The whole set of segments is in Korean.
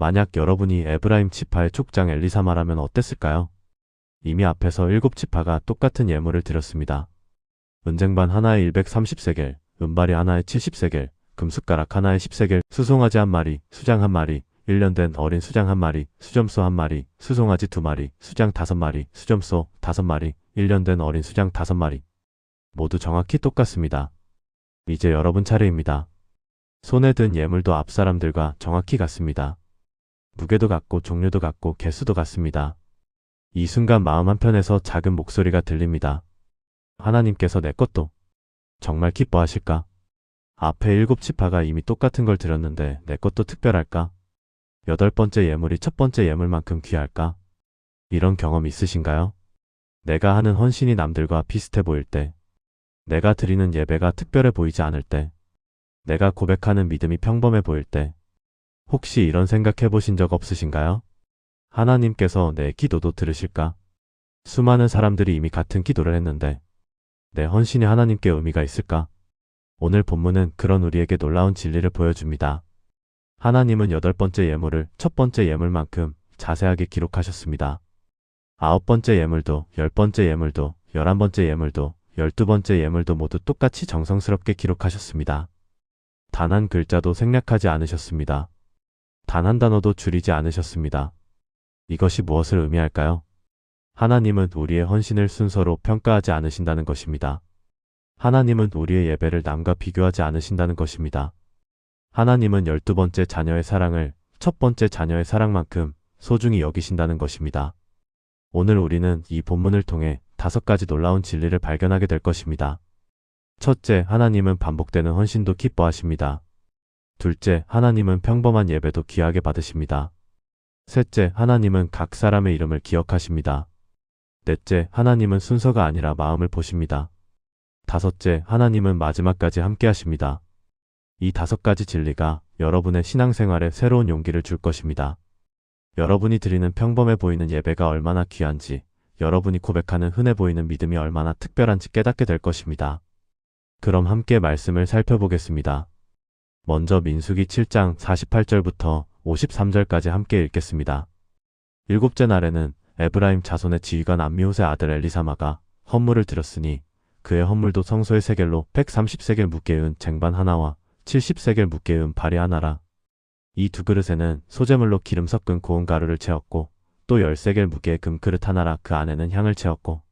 만약 여러분이 에브라임 지파의 족장 엘리사마라면 어땠을까요? 이미 앞에서 7지파가 똑같은 예물을 드렸습니다. 은쟁반 하나에 130세겔, 은발이 하나에 70세겔, 금숟가락 하나에 10세겔, 수송아지 한 마리, 수장 한 마리, 1년 된 어린 수장 한 마리, 수점소 한 마리, 수송아지 2마리, 수장 5마리, 수점소 5마리, 1년 된 어린 수장 5마리. 모두 정확히 똑같습니다. 이제 여러분 차례입니다. 손에 든 예물도 앞 사람들과 정확히 같습니다. 무게도 같고 종류도 같고 개수도 같습니다. 이 순간 마음 한편에서 작은 목소리가 들립니다. 하나님께서 내 것도 정말 기뻐하실까? 앞에 7지파가 이미 똑같은 걸 드렸는데 내 것도 특별할까? 8번째 예물이 첫 번째 예물만큼 귀할까? 이런 경험 있으신가요? 내가 하는 헌신이 남들과 비슷해 보일 때, 내가 드리는 예배가 특별해 보이지 않을 때, 내가 고백하는 믿음이 평범해 보일 때, 혹시 이런 생각해 보신 적 없으신가요? 하나님께서 내 기도도 들으실까? 수많은 사람들이 이미 같은 기도를 했는데 내 헌신이 하나님께 의미가 있을까? 오늘 본문은 그런 우리에게 놀라운 진리를 보여줍니다. 하나님은 8번째 예물을 첫 번째 예물만큼 자세하게 기록하셨습니다. 9번째 예물도, 10번째 예물도, 11번째 예물도, 12번째 예물도 모두 똑같이 정성스럽게 기록하셨습니다. 단 한 글자도 생략하지 않으셨습니다. 단 한 단어도 줄이지 않으셨습니다. 이것이 무엇을 의미할까요? 하나님은 우리의 헌신을 순서로 평가하지 않으신다는 것입니다. 하나님은 우리의 예배를 남과 비교하지 않으신다는 것입니다. 하나님은 12번째 자녀의 사랑을 첫 번째 자녀의 사랑만큼 소중히 여기신다는 것입니다. 오늘 우리는 이 본문을 통해 5가지 놀라운 진리를 발견하게 될 것입니다. 첫째, 하나님은 반복되는 헌신도 기뻐하십니다. 둘째, 하나님은 평범한 예배도 귀하게 받으십니다. 셋째, 하나님은 각 사람의 이름을 기억하십니다. 넷째, 하나님은 순서가 아니라 마음을 보십니다. 다섯째, 하나님은 마지막까지 함께 하십니다. 이 5가지 진리가 여러분의 신앙생활에 새로운 용기를 줄 것입니다. 여러분이 드리는 평범해 보이는 예배가 얼마나 귀한지, 여러분이 고백하는 흔해 보이는 믿음이 얼마나 특별한지 깨닫게 될 것입니다. 그럼 함께 말씀을 살펴보겠습니다. 먼저 민수기 7장 48절부터 53절까지 함께 읽겠습니다. 7째 날에는 에브라임 자손의 지휘관 암미호세 아들 엘리사마가 헌물을 드렸으니 그의 헌물도 성소의 세겔로 130세겔 묵게은 쟁반 하나와 70세겔 묵게은 발이 하나라. 이 2그릇에는 소재물로 기름 섞은 고운 가루를 채웠고 또 10세겔 무게의 금그릇 하나라 그 안에는 향을 채웠고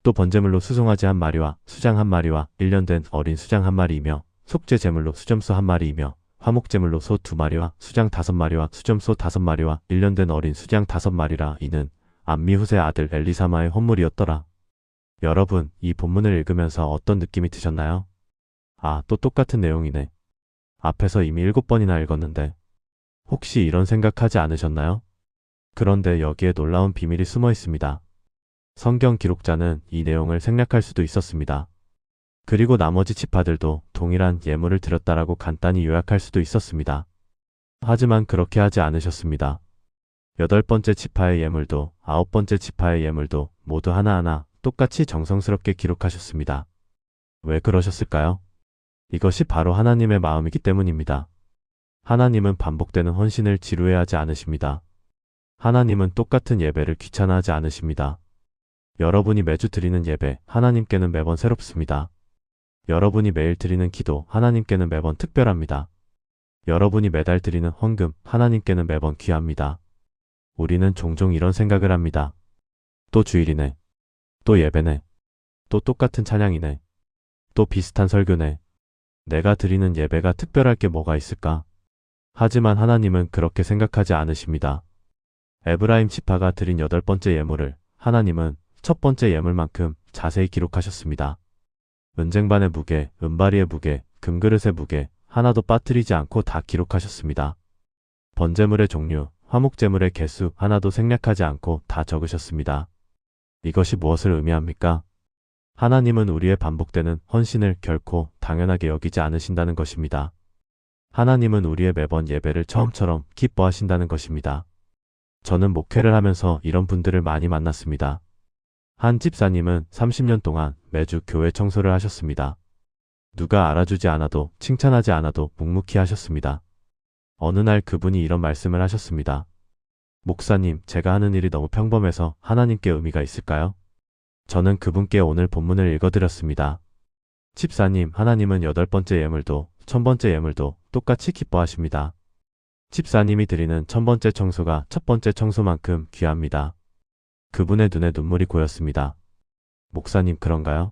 또 번제물로 수송아지 한 마리와 수장 한 마리와 1년 된 어린 수장 한 마리이며 속죄 제물로 수점소 한 마리이며 화목제물로 소 2마리와 수장 5마리와 수점소 5마리와 1년 된 어린 수장 5마리라. 이는 암미후세 아들 엘리사마의 헌물이었더라. 여러분, 이 본문을 읽으면서 어떤 느낌이 드셨나요? 아, 또 똑같은 내용이네. 앞에서 이미 7번이나 읽었는데 혹시 이런 생각하지 않으셨나요? 그런데 여기에 놀라운 비밀이 숨어 있습니다. 성경 기록자는 이 내용을 생략할 수도 있었습니다. 그리고 나머지 지파들도 동일한 예물을 드렸다라고 간단히 요약할 수도 있었습니다. 하지만 그렇게 하지 않으셨습니다. 8번째 지파의 예물도 9번째 지파의 예물도 모두 하나하나 똑같이 정성스럽게 기록하셨습니다. 왜 그러셨을까요? 이것이 바로 하나님의 마음이기 때문입니다. 하나님은 반복되는 헌신을 지루해하지 않으십니다. 하나님은 똑같은 예배를 귀찮아하지 않으십니다. 여러분이 매주 드리는 예배, 하나님께는 매번 새롭습니다. 여러분이 매일 드리는 기도, 하나님께는 매번 특별합니다. 여러분이 매달 드리는 헌금, 하나님께는 매번 귀합니다. 우리는 종종 이런 생각을 합니다. 또 주일이네. 또 예배네. 또 똑같은 찬양이네. 또 비슷한 설교네. 내가 드리는 예배가 특별할 게 뭐가 있을까? 하지만 하나님은 그렇게 생각하지 않으십니다. 에브라임 지파가 드린 8번째 예물을 하나님은 첫 번째 예물만큼 자세히 기록하셨습니다. 은쟁반의 무게, 은바리의 무게, 금그릇의 무게 하나도 빠뜨리지 않고 다 기록하셨습니다. 번제물의 종류, 화목제물의 개수 하나도 생략하지 않고 다 적으셨습니다. 이것이 무엇을 의미합니까? 하나님은 우리의 반복되는 헌신을 결코 당연하게 여기지 않으신다는 것입니다. 하나님은 우리의 매번 예배를 처음처럼 기뻐하신다는 것입니다. 저는 목회를 하면서 이런 분들을 많이 만났습니다. 한 집사님은 30년 동안 매주 교회 청소를 하셨습니다. 누가 알아주지 않아도 칭찬하지 않아도 묵묵히 하셨습니다. 어느 날 그분이 이런 말씀을 하셨습니다. 목사님, 제가 하는 일이 너무 평범해서 하나님께 의미가 있을까요? 저는 그분께 오늘 본문을 읽어드렸습니다. 집사님, 하나님은 8번째 예물도 1000번째 예물도 똑같이 기뻐하십니다. 집사님이 드리는 1000번째 청소가 첫 번째 청소만큼 귀합니다. 그분의 눈에 눈물이 고였습니다. 목사님, 그런가요?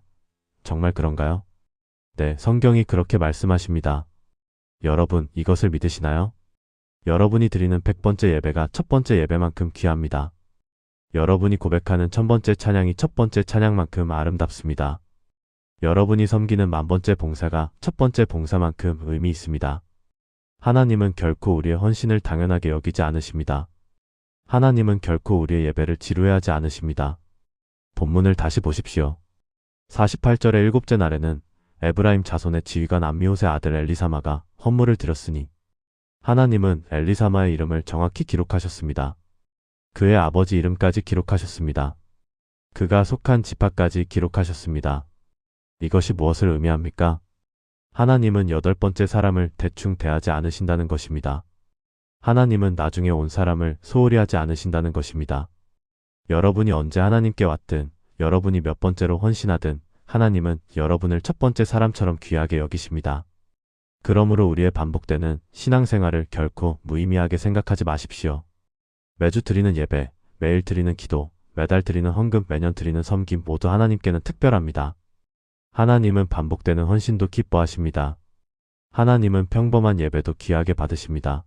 정말 그런가요? 네, 성경이 그렇게 말씀하십니다. 여러분, 이것을 믿으시나요? 여러분이 드리는 100번째 예배가 첫 번째 예배만큼 귀합니다. 여러분이 고백하는 1000번째 찬양이 첫 번째 찬양만큼 아름답습니다. 여러분이 섬기는 10,000번째 봉사가 첫 번째 봉사만큼 의미 있습니다. 하나님은 결코 우리의 헌신을 당연하게 여기지 않으십니다. 하나님은 결코 우리의 예배를 지루해하지 않으십니다. 본문을 다시 보십시오. 48절의 일곱째 날에는 에브라임 자손의 지휘관 암미옷의 아들 엘리사마가 헌물을 드렸으니 하나님은 엘리사마의 이름을 정확히 기록하셨습니다. 그의 아버지 이름까지 기록하셨습니다. 그가 속한 지파까지 기록하셨습니다. 이것이 무엇을 의미합니까? 하나님은 8번째 사람을 대충 대하지 않으신다는 것입니다. 하나님은 나중에 온 사람을 소홀히 하지 않으신다는 것입니다. 여러분이 언제 하나님께 왔든, 여러분이 몇 번째로 헌신하든, 하나님은 여러분을 첫 번째 사람처럼 귀하게 여기십니다. 그러므로 우리의 반복되는 신앙생활을 결코 무의미하게 생각하지 마십시오. 매주 드리는 예배, 매일 드리는 기도, 매달 드리는 헌금, 매년 드리는 섬김 모두 하나님께는 특별합니다. 하나님은 반복되는 헌신도 기뻐하십니다. 하나님은 평범한 예배도 귀하게 받으십니다.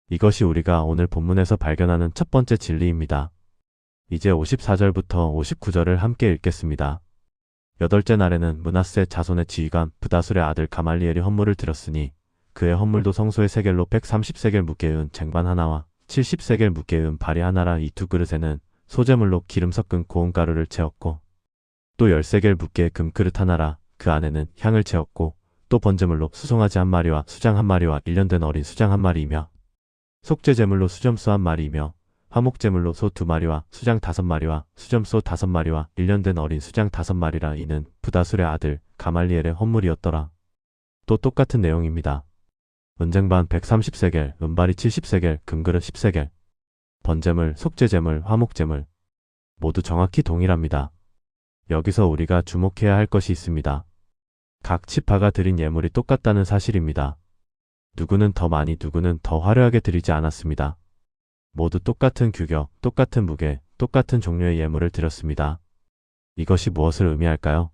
이것이 우리가 오늘 본문에서 발견하는 첫 번째 진리입니다. 이제 54절부터 59절을 함께 읽겠습니다. 8째 날에는 므낫세 자손의 지휘관 브다술의 아들 가말리엘이 헌물을 드렸으니 그의 헌물도 성소의 세겔로 130세겔 무게의 은 쟁반 하나와 70세겔 무게의 은 발이 하나라. 이 두 그릇에는 소재물로 기름 섞은 고운 가루를 채웠고 또 10세겔 무게의 금그릇 하나라. 그 안에는 향을 채웠고 또 번제물로 수송아지 한 마리와 수장 한 마리와 1년 된 어린 수장 한 마리이며 속죄제물로 수점소 한 마리이며 화목제물로 소 2마리와 수장 5마리와 수점소 5마리와 1년 된 어린 수장 5마리라. 이는 브다술의 아들 가말리엘의 헌물이었더라. 또 똑같은 내용입니다. 은쟁반 130세겔, 은발이 70세겔, 금그릇 10세겔, 번제물, 속죄제물, 화목제물 모두 정확히 동일합니다. 여기서 우리가 주목해야 할 것이 있습니다. 각 지파가 드린 예물이 똑같다는 사실입니다. 누구는 더 많이, 누구는 더 화려하게 드리지 않았습니다. 모두 똑같은 규격, 똑같은 무게, 똑같은 종류의 예물을 드렸습니다. 이것이 무엇을 의미할까요?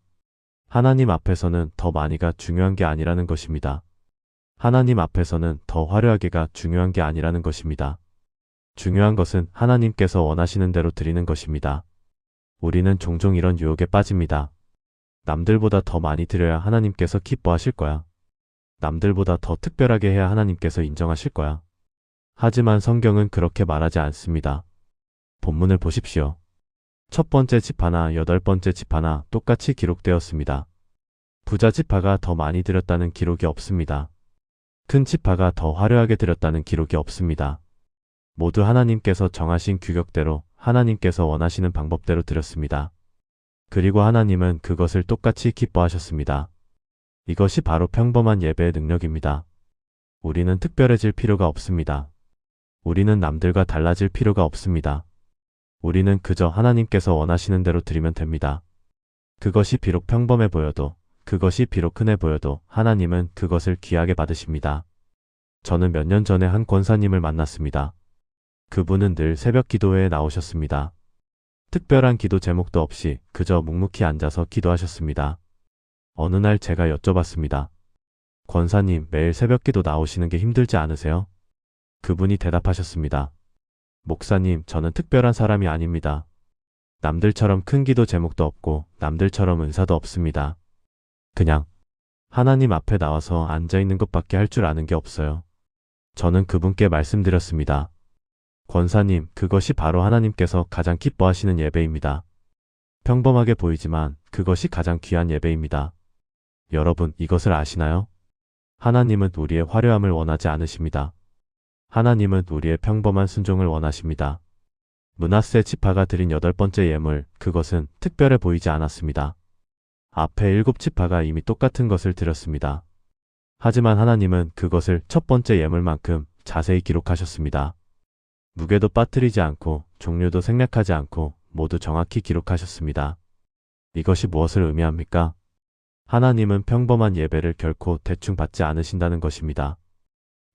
하나님 앞에서는 더 많이가 중요한 게 아니라는 것입니다. 하나님 앞에서는 더 화려하게가 중요한 게 아니라는 것입니다. 중요한 것은 하나님께서 원하시는 대로 드리는 것입니다. 우리는 종종 이런 유혹에 빠집니다. 남들보다 더 많이 드려야 하나님께서 기뻐하실 거야. 남들보다 더 특별하게 해야 하나님께서 인정하실 거야. 하지만 성경은 그렇게 말하지 않습니다. 본문을 보십시오. 첫 번째 지파나 8번째 지파나 똑같이 기록되었습니다. 부자 지파가 더 많이 드렸다는 기록이 없습니다. 큰 지파가 더 화려하게 드렸다는 기록이 없습니다. 모두 하나님께서 정하신 규격대로 하나님께서 원하시는 방법대로 드렸습니다. 그리고 하나님은 그것을 똑같이 기뻐하셨습니다. 이것이 바로 평범한 예배의 능력입니다. 우리는 특별해질 필요가 없습니다. 우리는 남들과 달라질 필요가 없습니다. 우리는 그저 하나님께서 원하시는 대로 드리면 됩니다. 그것이 비록 평범해 보여도, 그것이 비록 흔해 보여도 하나님은 그것을 귀하게 받으십니다. 저는 몇 년 전에 한 권사님을 만났습니다. 그분은 늘 새벽 기도회에 나오셨습니다. 특별한 기도 제목도 없이 그저 묵묵히 앉아서 기도하셨습니다. 어느 날 제가 여쭤봤습니다. 권사님, 매일 새벽 기도 나오시는 게 힘들지 않으세요? 그분이 대답하셨습니다. 목사님, 저는 특별한 사람이 아닙니다. 남들처럼 큰 기도 제목도 없고 남들처럼 은사도 없습니다. 그냥 하나님 앞에 나와서 앉아있는 것밖에 할 줄 아는 게 없어요. 저는 그분께 말씀드렸습니다. 권사님, 그것이 바로 하나님께서 가장 기뻐하시는 예배입니다. 평범하게 보이지만 그것이 가장 귀한 예배입니다. 여러분, 이것을 아시나요? 하나님은 우리의 화려함을 원하지 않으십니다. 하나님은 우리의 평범한 순종을 원하십니다. 므낫세 지파가 드린 8번째 예물, 그것은 특별해 보이지 않았습니다. 앞에 7지파가 이미 똑같은 것을 드렸습니다. 하지만 하나님은 그것을 첫 번째 예물만큼 자세히 기록하셨습니다. 무게도 빠뜨리지 않고 종류도 생략하지 않고 모두 정확히 기록하셨습니다. 이것이 무엇을 의미합니까? 하나님은 평범한 예배를 결코 대충 받지 않으신다는 것입니다.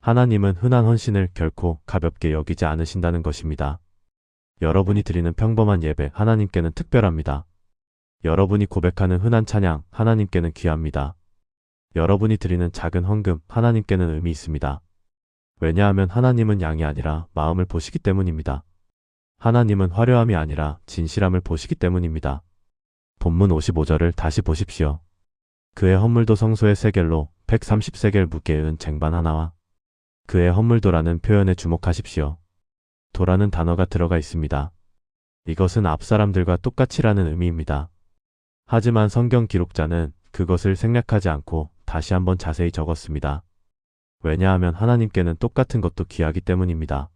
하나님은 흔한 헌신을 결코 가볍게 여기지 않으신다는 것입니다. 여러분이 드리는 평범한 예배 하나님께는 특별합니다. 여러분이 고백하는 흔한 찬양 하나님께는 귀합니다. 여러분이 드리는 작은 헌금 하나님께는 의미 있습니다. 왜냐하면 하나님은 양이 아니라 마음을 보시기 때문입니다. 하나님은 화려함이 아니라 진실함을 보시기 때문입니다. 본문 55절을 다시 보십시오. 그의 헌물도 성소의 세겔로 130세겔 무게의 은 쟁반 하나와 그의 헌물도라는 표현에 주목하십시오. 도라는 단어가 들어가 있습니다. 이것은 앞 사람들과 똑같이라는 의미입니다. 하지만 성경 기록자는 그것을 생략하지 않고 다시 한번 자세히 적었습니다. 왜냐하면 하나님께는 똑같은 것도 귀하기 때문입니다.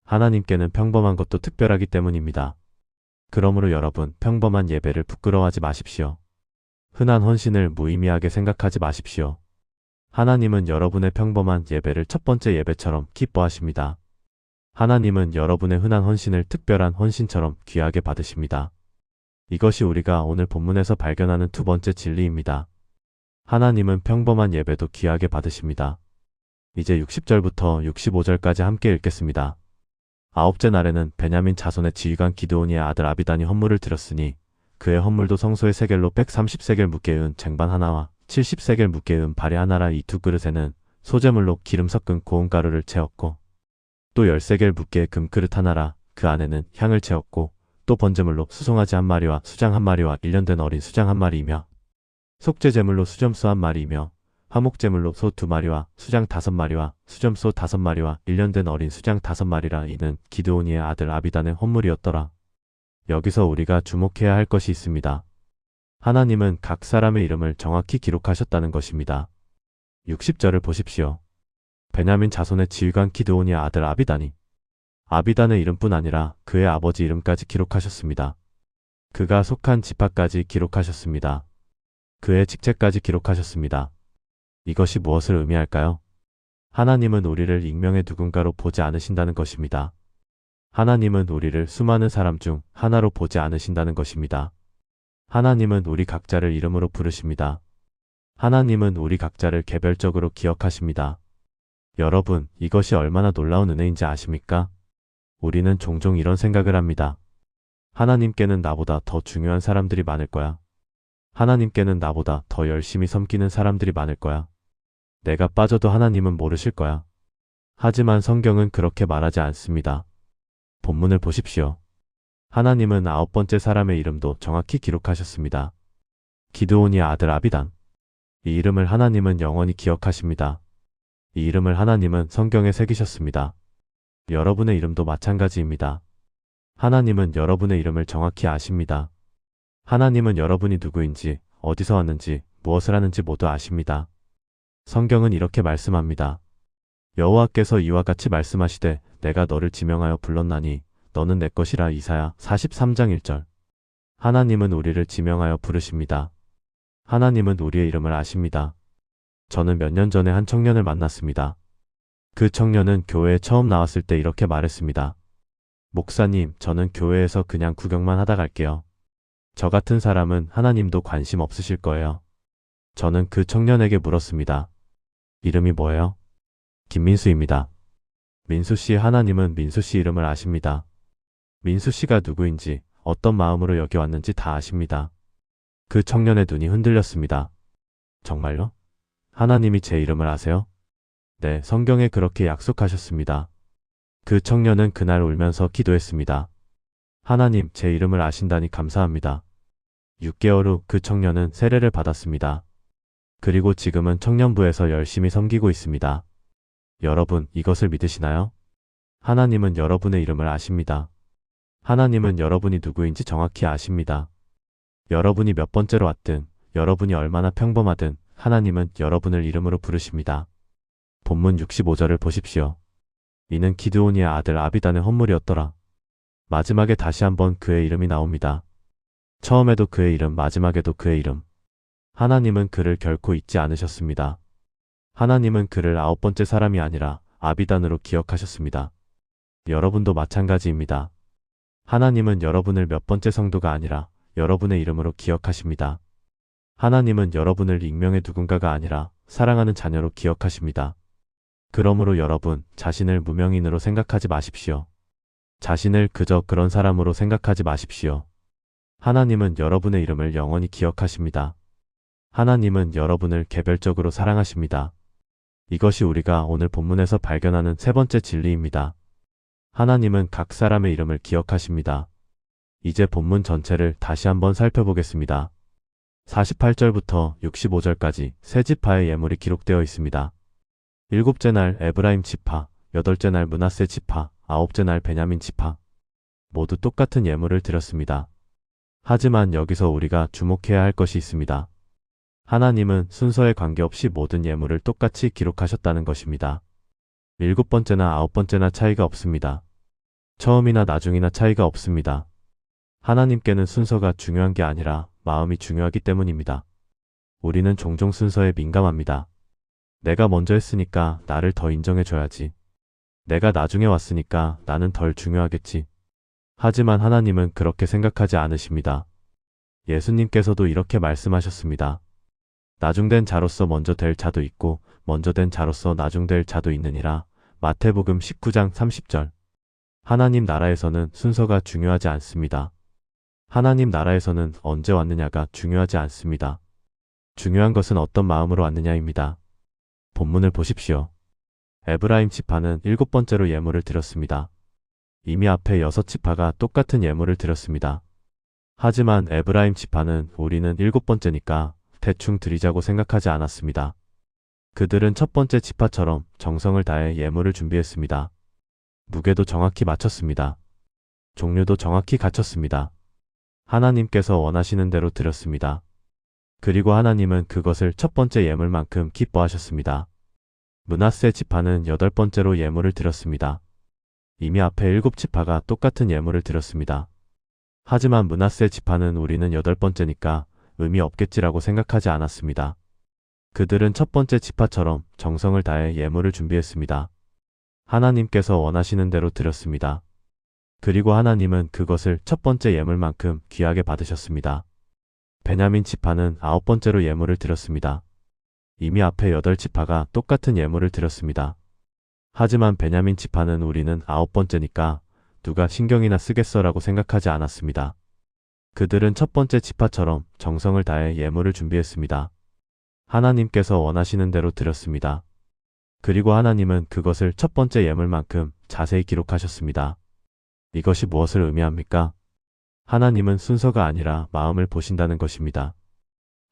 하나님께는 평범한 것도 특별하기 때문입니다. 그러므로 여러분, 평범한 예배를 부끄러워하지 마십시오. 흔한 헌신을 무의미하게 생각하지 마십시오. 하나님은 여러분의 평범한 예배를 첫 번째 예배처럼 기뻐하십니다. 하나님은 여러분의 흔한 헌신을 특별한 헌신처럼 귀하게 받으십니다. 이것이 우리가 오늘 본문에서 발견하는 두 번째 진리입니다. 하나님은 평범한 예배도 귀하게 받으십니다. 이제 60절부터 65절까지 함께 읽겠습니다. 아홉째 날에는 베냐민 자손의 지휘관 기드온이의 아들 아비단이 헌물을 드렸으니 그의 헌물도 성소의 세겔로 130세겔 무게의 은 쟁반 하나와 70세겔 무게의 은 발이 하나라. 이 두 그릇에는 소재물로 기름 섞은 고운 가루를 채웠고 또 10세겔 무게의 금그릇 하나라. 그 안에는 향을 채웠고 또 번제물로 수송아지 한 마리와 수장 한 마리와 1년 된 어린 수장 한 마리이며 속죄제물로 수점소 한 마리이며 화목제물로 소 2마리와 수장 5마리와 수점소 5마리와 1년 된 어린 수장 5마리라. 이는 기드온이의 아들 아비단의 헌물이었더라. 여기서 우리가 주목해야 할 것이 있습니다. 하나님은 각 사람의 이름을 정확히 기록하셨다는 것입니다. 60절을 보십시오. 베냐민 자손의 지휘관 기드온이의 아들 아비단이 아비단의 이름뿐 아니라 그의 아버지 이름까지 기록하셨습니다. 그가 속한 지파까지 기록하셨습니다. 그의 직책까지 기록하셨습니다. 이것이 무엇을 의미할까요? 하나님은 우리를 익명의 누군가로 보지 않으신다는 것입니다. 하나님은 우리를 수많은 사람 중 하나로 보지 않으신다는 것입니다. 하나님은 우리 각자를 이름으로 부르십니다. 하나님은 우리 각자를 개별적으로 기억하십니다. 여러분, 이것이 얼마나 놀라운 은혜인지 아십니까? 우리는 종종 이런 생각을 합니다. 하나님께는 나보다 더 중요한 사람들이 많을 거야. 하나님께는 나보다 더 열심히 섬기는 사람들이 많을 거야. 내가 빠져도 하나님은 모르실 거야. 하지만 성경은 그렇게 말하지 않습니다. 본문을 보십시오. 하나님은 9번째 사람의 이름도 정확히 기록하셨습니다. 기드온이의 아들 아비단. 이 이름을 하나님은 영원히 기억하십니다. 이 이름을 하나님은 성경에 새기셨습니다. 여러분의 이름도 마찬가지입니다. 하나님은 여러분의 이름을 정확히 아십니다. 하나님은 여러분이 누구인지, 어디서 왔는지, 무엇을 하는지 모두 아십니다. 성경은 이렇게 말씀합니다. 여호와께서 이와 같이 말씀하시되 내가 너를 지명하여 불렀나니 너는 내 것이라. 이사야 43장 1절. 하나님은 우리를 지명하여 부르십니다. 하나님은 우리의 이름을 아십니다. 저는 몇 년 전에 한 청년을 만났습니다. 그 청년은 교회에 처음 나왔을 때 이렇게 말했습니다. 목사님, 저는 교회에서 그냥 구경만 하다 갈게요. 저 같은 사람은 하나님도 관심 없으실 거예요. 저는 그 청년에게 물었습니다. 이름이 뭐예요? 김민수입니다. 민수 씨, 하나님은 민수 씨 이름을 아십니다. 민수 씨가 누구인지, 어떤 마음으로 여기 왔는지 다 아십니다. 그 청년의 눈이 흔들렸습니다. 정말요? 하나님이 제 이름을 아세요? 네, 성경에 그렇게 약속하셨습니다. 그 청년은 그날 울면서 기도했습니다. 하나님, 제 이름을 아신다니 감사합니다. 6개월 후 그 청년은 세례를 받았습니다. 그리고 지금은 청년부에서 열심히 섬기고 있습니다. 여러분, 이것을 믿으시나요? 하나님은 여러분의 이름을 아십니다. 하나님은 여러분이 누구인지 정확히 아십니다. 여러분이 몇 번째로 왔든, 여러분이 얼마나 평범하든 하나님은 여러분을 이름으로 부르십니다. 본문 65절을 보십시오. 이는 기드온이의 아들 아비단의 헌물이었더라. 마지막에 다시 한번 그의 이름이 나옵니다. 처음에도 그의 이름, 마지막에도 그의 이름. 하나님은 그를 결코 잊지 않으셨습니다. 하나님은 그를 9번째 사람이 아니라 아비단으로 기억하셨습니다. 여러분도 마찬가지입니다. 하나님은 여러분을 몇 번째 성도가 아니라 여러분의 이름으로 기억하십니다. 하나님은 여러분을 익명의 누군가가 아니라 사랑하는 자녀로 기억하십니다. 그러므로 여러분 자신을 무명인으로 생각하지 마십시오. 자신을 그저 그런 사람으로 생각하지 마십시오. 하나님은 여러분의 이름을 영원히 기억하십니다. 하나님은 여러분을 개별적으로 사랑하십니다. 이것이 우리가 오늘 본문에서 발견하는 세 번째 진리입니다. 하나님은 각 사람의 이름을 기억하십니다. 이제 본문 전체를 다시 한번 살펴보겠습니다. 48절부터 65절까지 세 지파의 예물이 기록되어 있습니다. 일곱째 날 에브라임 지파, 여덟째 날 므낫세 지파, 아홉째 날 베냐민 지파. 모두 똑같은 예물을 드렸습니다. 하지만 여기서 우리가 주목해야 할 것이 있습니다. 하나님은 순서에 관계없이 모든 예물을 똑같이 기록하셨다는 것입니다. 일곱 번째나 아홉 번째나 차이가 없습니다. 처음이나 나중이나 차이가 없습니다. 하나님께는 순서가 중요한 게 아니라 마음이 중요하기 때문입니다. 우리는 종종 순서에 민감합니다. 내가 먼저 했으니까 나를 더 인정해줘야지. 내가 나중에 왔으니까 나는 덜 중요하겠지. 하지만 하나님은 그렇게 생각하지 않으십니다. 예수님께서도 이렇게 말씀하셨습니다. 나중된 자로서 먼저 될 자도 있고 먼저 된 자로서 나중될 자도 있느니라. 마태복음 19장 30절. 하나님 나라에서는 순서가 중요하지 않습니다. 하나님 나라에서는 언제 왔느냐가 중요하지 않습니다. 중요한 것은 어떤 마음으로 왔느냐입니다. 본문을 보십시오. 에브라임 지파는 일곱 번째로 예물을 드렸습니다. 이미 앞에 여섯 지파가 똑같은 예물을 드렸습니다. 하지만 에브라임 지파는 우리는 일곱 번째니까 대충 드리자고 생각하지 않았습니다. 그들은 첫 번째 지파처럼 정성을 다해 예물을 준비했습니다. 무게도 정확히 맞췄습니다. 종류도 정확히 갖췄습니다. 하나님께서 원하시는 대로 드렸습니다. 그리고 하나님은 그것을 첫 번째 예물만큼 기뻐하셨습니다. 므낫세 지파는 여덟 번째로 예물을 드렸습니다. 이미 앞에 일곱 지파가 똑같은 예물을 드렸습니다. 하지만 므낫세 지파는 우리는 여덟 번째니까 의미 없겠지라고 생각하지 않았습니다. 그들은 첫 번째 지파처럼 정성을 다해 예물을 준비했습니다. 하나님께서 원하시는 대로 드렸습니다. 그리고 하나님은 그것을 첫 번째 예물만큼 귀하게 받으셨습니다. 베냐민 지파는 아홉 번째로 예물을 드렸습니다. 이미 앞에 여덟 지파가 똑같은 예물을 드렸습니다. 하지만 베냐민 지파는 우리는 아홉 번째니까 누가 신경이나 쓰겠어라고 생각하지 않았습니다. 그들은 첫 번째 지파처럼 정성을 다해 예물을 준비했습니다. 하나님께서 원하시는 대로 드렸습니다. 그리고 하나님은 그것을 첫 번째 예물만큼 자세히 기록하셨습니다. 이것이 무엇을 의미합니까? 하나님은 순서가 아니라 마음을 보신다는 것입니다.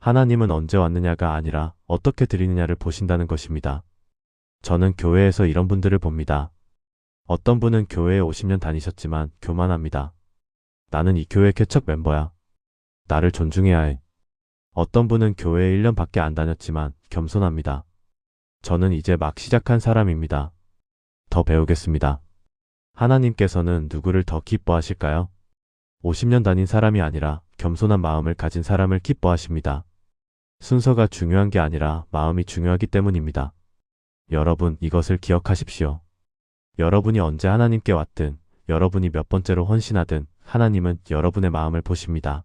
하나님은 언제 왔느냐가 아니라 어떻게 드리느냐를 보신다는 것입니다. 저는 교회에서 이런 분들을 봅니다. 어떤 분은 교회에 50년 다니셨지만 교만합니다. 나는 이 교회 개척 멤버야. 나를 존중해야 해. 어떤 분은 교회에 1년밖에 안 다녔지만 겸손합니다. 저는 이제 막 시작한 사람입니다. 더 배우겠습니다. 하나님께서는 누구를 더 기뻐하실까요? 50년 다닌 사람이 아니라 겸손한 마음을 가진 사람을 기뻐하십니다. 순서가 중요한 게 아니라 마음이 중요하기 때문입니다. 여러분 이것을 기억하십시오. 여러분이 언제 하나님께 왔든 여러분이 몇 번째로 헌신하든 하나님은 여러분의 마음을 보십니다.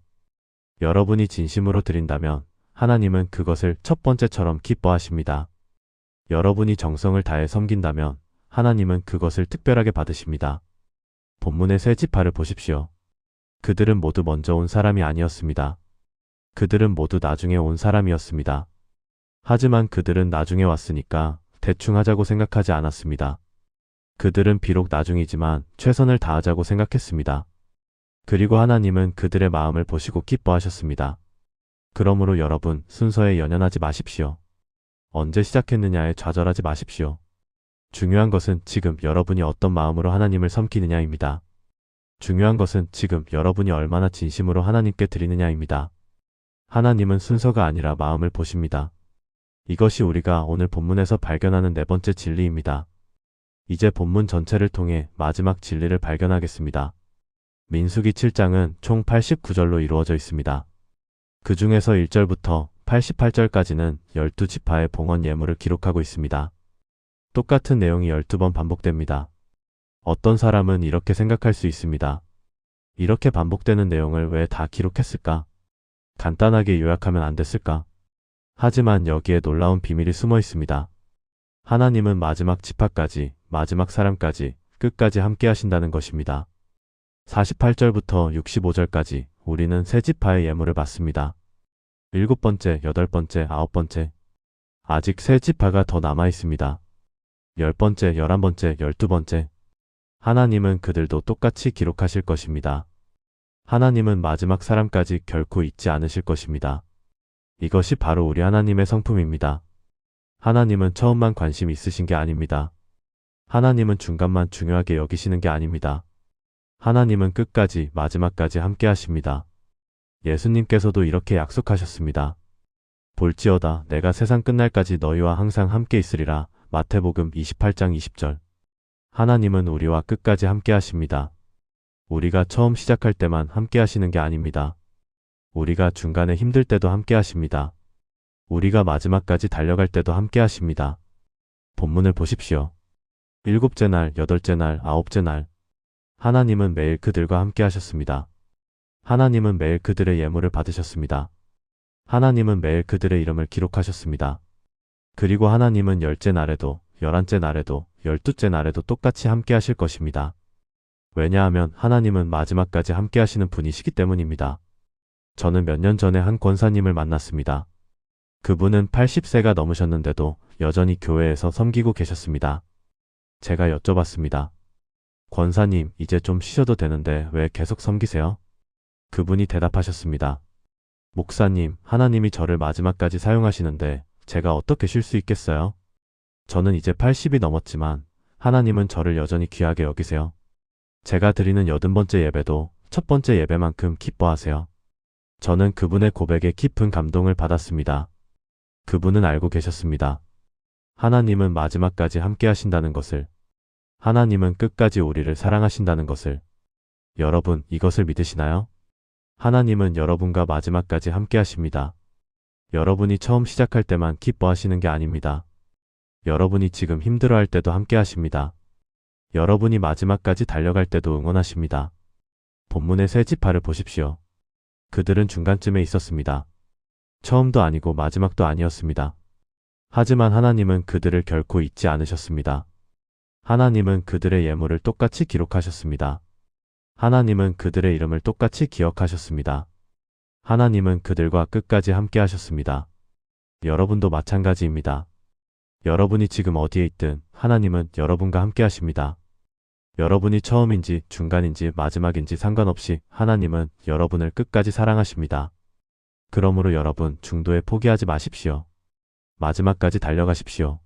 여러분이 진심으로 드린다면 하나님은 그것을 첫 번째처럼 기뻐하십니다. 여러분이 정성을 다해 섬긴다면 하나님은 그것을 특별하게 받으십니다. 본문의 세 지파를 보십시오. 그들은 모두 먼저 온 사람이 아니었습니다. 그들은 모두 나중에 온 사람이었습니다. 하지만 그들은 나중에 왔으니까 대충 하자고 생각하지 않았습니다. 그들은 비록 나중이지만 최선을 다하자고 생각했습니다. 그리고 하나님은 그들의 마음을 보시고 기뻐하셨습니다. 그러므로 여러분 순서에 연연하지 마십시오. 언제 시작했느냐에 좌절하지 마십시오. 중요한 것은 지금 여러분이 어떤 마음으로 하나님을 섬기느냐입니다. 중요한 것은 지금 여러분이 얼마나 진심으로 하나님께 드리느냐입니다. 하나님은 순서가 아니라 마음을 보십니다. 이것이 우리가 오늘 본문에서 발견하는 네 번째 진리입니다. 이제 본문 전체를 통해 마지막 진리를 발견하겠습니다. 민수기 7장은 총 89절로 이루어져 있습니다. 그 중에서 1절부터 88절까지는 12지파의 봉헌 예물을 기록하고 있습니다. 똑같은 내용이 12번 반복됩니다. 어떤 사람은 이렇게 생각할 수 있습니다. 이렇게 반복되는 내용을 왜 다 기록했을까? 간단하게 요약하면 안 됐을까? 하지만 여기에 놀라운 비밀이 숨어 있습니다. 하나님은 마지막 지파까지, 마지막 사람까지, 끝까지 함께 하신다는 것입니다. 48절부터 65절까지 우리는 세 지파의 예물을 받습니다. 7번째, 8번째, 9번째. 아직 세 지파가 더 남아 있습니다. 10번째, 11번째, 12번째. 하나님은 그들도 똑같이 기록하실 것입니다. 하나님은 마지막 사람까지 결코 잊지 않으실 것입니다. 이것이 바로 우리 하나님의 성품입니다. 하나님은 처음만 관심 있으신 게 아닙니다. 하나님은 중간만 중요하게 여기시는 게 아닙니다. 하나님은 끝까지, 마지막까지 함께 하십니다. 예수님께서도 이렇게 약속하셨습니다. 볼지어다 내가 세상 끝날까지 너희와 항상 함께 있으리라. 마태복음 28장 20절. 하나님은 우리와 끝까지 함께 하십니다. 우리가 처음 시작할 때만 함께 하시는 게 아닙니다. 우리가 중간에 힘들 때도 함께 하십니다. 우리가 마지막까지 달려갈 때도 함께 하십니다. 본문을 보십시오. 7째 날, 8째 날, 9째 날. 하나님은 매일 그들과 함께 하셨습니다. 하나님은 매일 그들의 예물을 받으셨습니다. 하나님은 매일 그들의 이름을 기록하셨습니다. 그리고 하나님은 10째 날에도, 11째 날에도, 12째 날에도 똑같이 함께 하실 것입니다. 왜냐하면 하나님은 마지막까지 함께 하시는 분이시기 때문입니다. 저는 몇 년 전에 한 권사님을 만났습니다. 그분은 80세가 넘으셨는데도 여전히 교회에서 섬기고 계셨습니다. 제가 여쭤봤습니다. 권사님, 이제 좀 쉬셔도 되는데 왜 계속 섬기세요? 그분이 대답하셨습니다. 목사님, 하나님이 저를 마지막까지 사용하시는데 제가 어떻게 쉴 수 있겠어요? 저는 이제 80이 넘었지만 하나님은 저를 여전히 귀하게 여기세요. 제가 드리는 80번째 예배도 첫 번째 예배만큼 기뻐하세요. 저는 그분의 고백에 깊은 감동을 받았습니다. 그분은 알고 계셨습니다. 하나님은 마지막까지 함께 하신다는 것을, 하나님은 끝까지 우리를 사랑하신다는 것을. 여러분, 이것을 믿으시나요? 하나님은 여러분과 마지막까지 함께 하십니다. 여러분이 처음 시작할 때만 기뻐하시는 게 아닙니다. 여러분이 지금 힘들어할 때도 함께 하십니다. 여러분이 마지막까지 달려갈 때도 응원하십니다. 본문의 세 지파를 보십시오. 그들은 중간쯤에 있었습니다. 처음도 아니고 마지막도 아니었습니다. 하지만 하나님은 그들을 결코 잊지 않으셨습니다. 하나님은 그들의 예물을 똑같이 기록하셨습니다. 하나님은 그들의 이름을 똑같이 기억하셨습니다. 하나님은 그들과 끝까지 함께 하셨습니다. 여러분도 마찬가지입니다. 여러분이 지금 어디에 있든 하나님은 여러분과 함께 하십니다. 여러분이 처음인지 중간인지 마지막인지 상관없이 하나님은 여러분을 끝까지 사랑하십니다. 그러므로 여러분 중도에 포기하지 마십시오. 마지막까지 달려가십시오.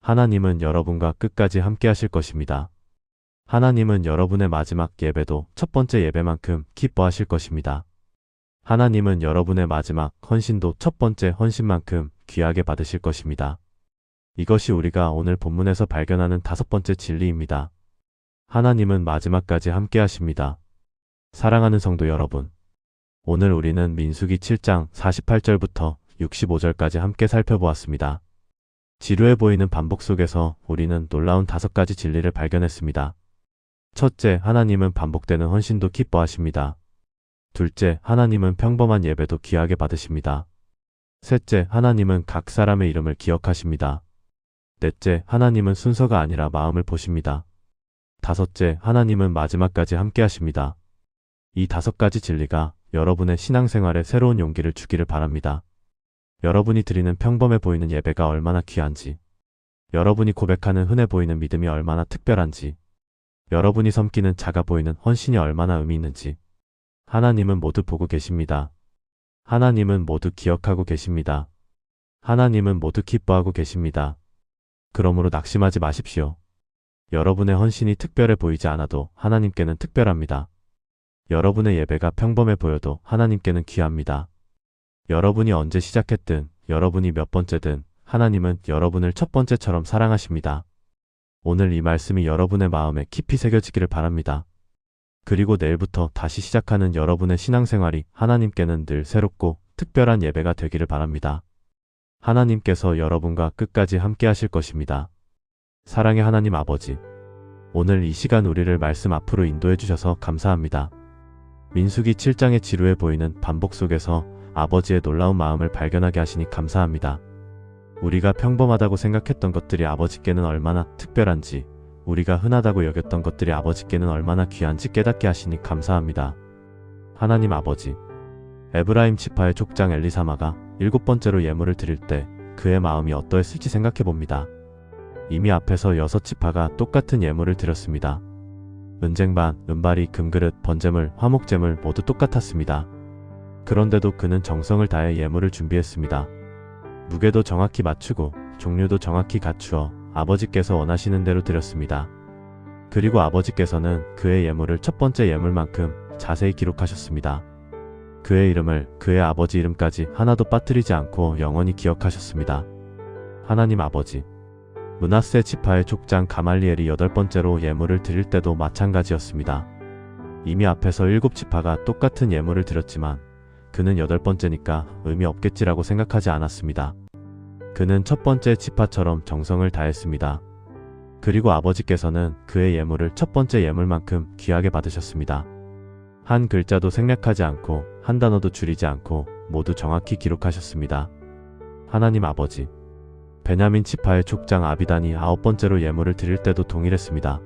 하나님은 여러분과 끝까지 함께 하실 것입니다. 하나님은 여러분의 마지막 예배도 첫 번째 예배만큼 기뻐하실 것입니다. 하나님은 여러분의 마지막 헌신도 첫 번째 헌신만큼 귀하게 받으실 것입니다. 이것이 우리가 오늘 본문에서 발견하는 5번째 진리입니다. 하나님은 마지막까지 함께 하십니다. 사랑하는 성도 여러분, 오늘 우리는 민수기 7장 48절부터 65절까지 함께 살펴보았습니다. 지루해 보이는 반복 속에서 우리는 놀라운 5가지 진리를 발견했습니다. 첫째, 하나님은 반복되는 헌신도 기뻐하십니다. 둘째, 하나님은 평범한 예배도 귀하게 받으십니다. 셋째, 하나님은 각 사람의 이름을 기억하십니다. 넷째, 하나님은 순서가 아니라 마음을 보십니다. 다섯째, 하나님은 마지막까지 함께 하십니다. 이 5가지 진리가 여러분의 신앙생활에 새로운 용기를 주기를 바랍니다. 여러분이 드리는 평범해 보이는 예배가 얼마나 귀한지, 여러분이 고백하는 흔해 보이는 믿음이 얼마나 특별한지, 여러분이 섬기는 작아 보이는 헌신이 얼마나 의미 있는지 하나님은 모두 보고 계십니다. 하나님은 모두 기억하고 계십니다. 하나님은 모두 기뻐하고 계십니다. 그러므로 낙심하지 마십시오. 여러분의 헌신이 특별해 보이지 않아도 하나님께는 특별합니다. 여러분의 예배가 평범해 보여도 하나님께는 귀합니다. 여러분이 언제 시작했든, 여러분이 몇 번째든 하나님은 여러분을 첫 번째처럼 사랑하십니다. 오늘 이 말씀이 여러분의 마음에 깊이 새겨지기를 바랍니다. 그리고 내일부터 다시 시작하는 여러분의 신앙생활이 하나님께는 늘 새롭고 특별한 예배가 되기를 바랍니다. 하나님께서 여러분과 끝까지 함께 하실 것입니다. 사랑의 하나님 아버지, 오늘 이 시간 우리를 말씀 앞으로 인도해 주셔서 감사합니다. 민수기 7장의 지루해 보이는 반복 속에서 아버지의 놀라운 마음을 발견하게 하시니 감사합니다. 우리가 평범하다고 생각했던 것들이 아버지께는 얼마나 특별한지, 우리가 흔하다고 여겼던 것들이 아버지께는 얼마나 귀한지 깨닫게 하시니 감사합니다. 하나님 아버지, 에브라임 지파의 족장 엘리사마가 7번째로 예물을 드릴 때 그의 마음이 어떠했을지 생각해 봅니다. 이미 앞에서 6지파가 똑같은 예물을 드렸습니다. 은쟁반, 은발이, 금그릇, 번제물, 화목제물 모두 똑같았습니다. 그런데도 그는 정성을 다해 예물을 준비했습니다. 무게도 정확히 맞추고 종류도 정확히 갖추어 아버지께서 원하시는 대로 드렸습니다. 그리고 아버지께서는 그의 예물을 첫 번째 예물만큼 자세히 기록하셨습니다. 그의 이름을 그의 아버지 이름까지 하나도 빠뜨리지 않고 영원히 기억하셨습니다. 하나님 아버지, 므낫세 지파의 족장 가말리엘이 8번째로 예물을 드릴 때도 마찬가지였습니다. 이미 앞에서 7지파가 똑같은 예물을 드렸지만 그는 8번째니까 의미 없겠지라고 생각하지 않았습니다. 그는 첫 번째 지파처럼 정성을 다했습니다. 그리고 아버지께서는 그의 예물을 첫 번째 예물만큼 귀하게 받으셨습니다. 한 글자도 생략하지 않고 한 단어도 줄이지 않고 모두 정확히 기록하셨습니다. 하나님 아버지, 베냐민 지파의 족장 아비단이 9번째로 예물을 드릴 때도 동일했습니다.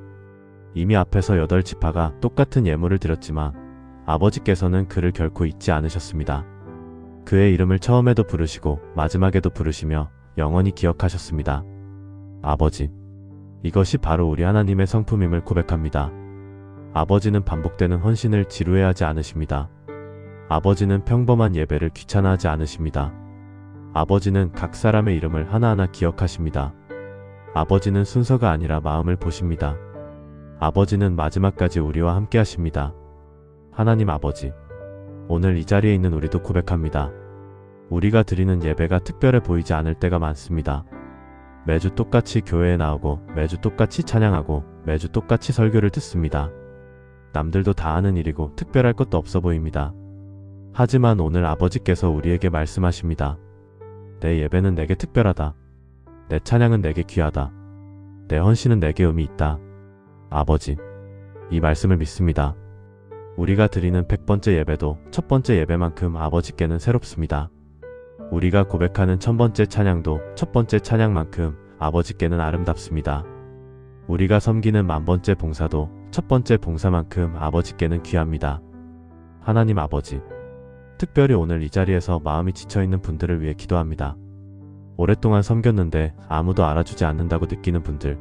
이미 앞에서 8지파가 똑같은 예물을 드렸지만 아버지께서는 그를 결코 잊지 않으셨습니다. 그의 이름을 처음에도 부르시고 마지막에도 부르시며 영원히 기억하셨습니다. 아버지, 이것이 바로 우리 하나님의 성품임을 고백합니다. 아버지는 반복되는 헌신을 지루해하지 않으십니다. 아버지는 평범한 예배를 귀찮아하지 않으십니다. 아버지는 각 사람의 이름을 하나하나 기억하십니다. 아버지는 순서가 아니라 마음을 보십니다. 아버지는 마지막까지 우리와 함께 하십니다. 하나님 아버지, 오늘 이 자리에 있는 우리도 고백합니다. 우리가 드리는 예배가 특별해 보이지 않을 때가 많습니다. 매주 똑같이 교회에 나오고 매주 똑같이 찬양하고 매주 똑같이 설교를 듣습니다. 남들도 다 아는 일이고 특별할 것도 없어 보입니다. 하지만 오늘 아버지께서 우리에게 말씀하십니다. 내 예배는 내게 특별하다. 내 찬양은 내게 귀하다. 내 헌신은 내게 의미 있다. 아버지, 이 말씀을 믿습니다. 우리가 드리는 100번째 예배도 첫 번째 예배만큼 아버지께는 새롭습니다. 우리가 고백하는 1000번째 찬양도 첫 번째 찬양만큼 아버지께는 아름답습니다. 우리가 섬기는 10,000번째 봉사도 첫 번째 봉사만큼 아버지께는 귀합니다. 하나님 아버지, 특별히 오늘 이 자리에서 마음이 지쳐있는 분들을 위해 기도합니다. 오랫동안 섬겼는데 아무도 알아주지 않는다고 느끼는 분들,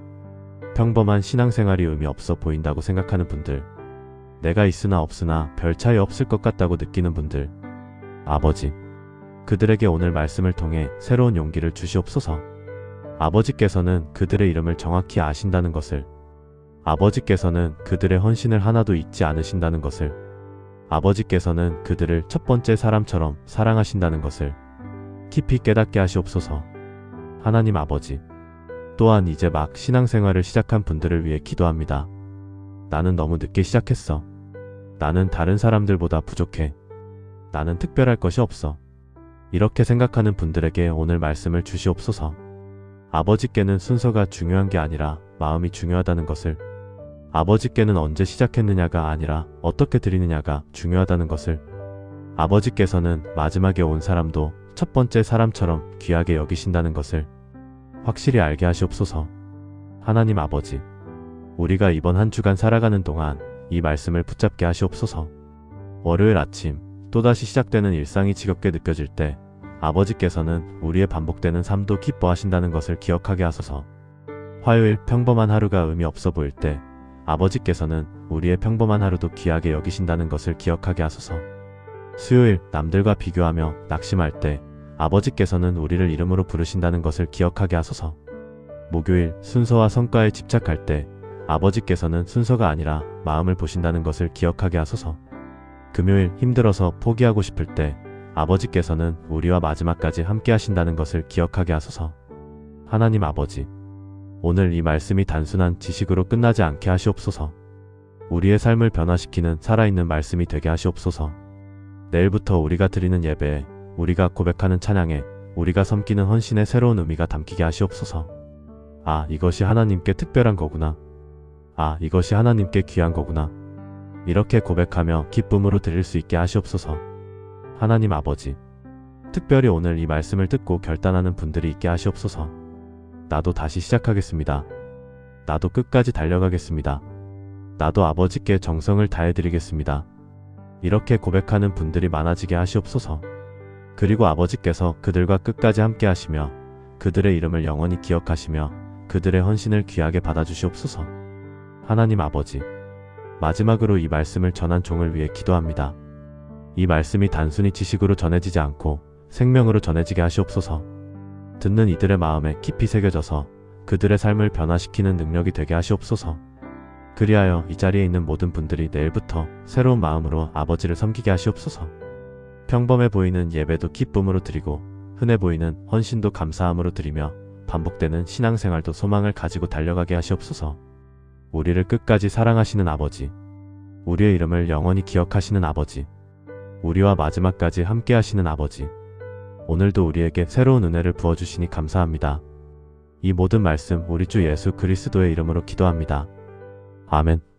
평범한 신앙생활이 의미 없어 보인다고 생각하는 분들, 내가 있으나 없으나 별 차이 없을 것 같다고 느끼는 분들, 아버지, 그들에게 오늘 말씀을 통해 새로운 용기를 주시옵소서. 아버지께서는 그들의 이름을 정확히 아신다는 것을, 아버지께서는 그들의 헌신을 하나도 잊지 않으신다는 것을, 아버지께서는 그들을 첫 번째 사람처럼 사랑하신다는 것을 깊이 깨닫게 하시옵소서. 하나님 아버지, 또한 이제 막 신앙생활을 시작한 분들을 위해 기도합니다. 나는 너무 늦게 시작했어. 나는 다른 사람들보다 부족해. 나는 특별할 것이 없어. 이렇게 생각하는 분들에게 오늘 말씀을 주시옵소서. 아버지께는 순서가 중요한 게 아니라 마음이 중요하다는 것을, 아버지께는 언제 시작했느냐가 아니라 어떻게 드리느냐가 중요하다는 것을, 아버지께서는 마지막에 온 사람도 첫 번째 사람처럼 귀하게 여기신다는 것을 확실히 알게 하시옵소서. 하나님 아버지, 우리가 이번 한 주간 살아가는 동안 이 말씀을 붙잡게 하시옵소서. 월요일 아침 또다시 시작되는 일상이 지겹게 느껴질 때 아버지께서는 우리의 반복되는 삶도 기뻐하신다는 것을 기억하게 하소서. 화요일 평범한 하루가 의미 없어 보일 때 아버지께서는 우리의 평범한 하루도 귀하게 여기신다는 것을 기억하게 하소서. 수요일 남들과 비교하며 낙심할 때 아버지께서는 우리를 이름으로 부르신다는 것을 기억하게 하소서. 목요일 순서와 성과에 집착할 때 아버지께서는 순서가 아니라 마음을 보신다는 것을 기억하게 하소서. 금요일 힘들어서 포기하고 싶을 때 아버지께서는 우리와 마지막까지 함께 하신다는 것을 기억하게 하소서. 하나님 아버지, 오늘 이 말씀이 단순한 지식으로 끝나지 않게 하시옵소서. 우리의 삶을 변화시키는 살아있는 말씀이 되게 하시옵소서. 내일부터 우리가 드리는 예배에, 우리가 고백하는 찬양에, 우리가 섬기는 헌신의 새로운 의미가 담기게 하시옵소서. 아, 이것이 하나님께 특별한 거구나. 아, 이것이 하나님께 귀한 거구나. 이렇게 고백하며 기쁨으로 드릴 수 있게 하시옵소서. 하나님 아버지, 특별히 오늘 이 말씀을 듣고 결단하는 분들이 있게 하시옵소서. 나도 다시 시작하겠습니다. 나도 끝까지 달려가겠습니다. 나도 아버지께 정성을 다해드리겠습니다. 이렇게 고백하는 분들이 많아지게 하시옵소서. 그리고 아버지께서 그들과 끝까지 함께 하시며 그들의 이름을 영원히 기억하시며 그들의 헌신을 귀하게 받아주시옵소서. 하나님 아버지, 마지막으로 이 말씀을 전한 종을 위해 기도합니다. 이 말씀이 단순히 지식으로 전해지지 않고 생명으로 전해지게 하시옵소서. 듣는 이들의 마음에 깊이 새겨져서 그들의 삶을 변화시키는 능력이 되게 하시옵소서. 그리하여 이 자리에 있는 모든 분들이 내일부터 새로운 마음으로 아버지를 섬기게 하시옵소서. 평범해 보이는 예배도 기쁨으로 드리고 흔해 보이는 헌신도 감사함으로 드리며 반복되는 신앙생활도 소망을 가지고 달려가게 하시옵소서. 우리를 끝까지 사랑하시는 아버지, 우리의 이름을 영원히 기억하시는 아버지, 우리와 마지막까지 함께 하시는 아버지, 오늘도 우리에게 새로운 은혜를 부어주시니 감사합니다. 이 모든 말씀 우리 주 예수 그리스도의 이름으로 기도합니다. 아멘.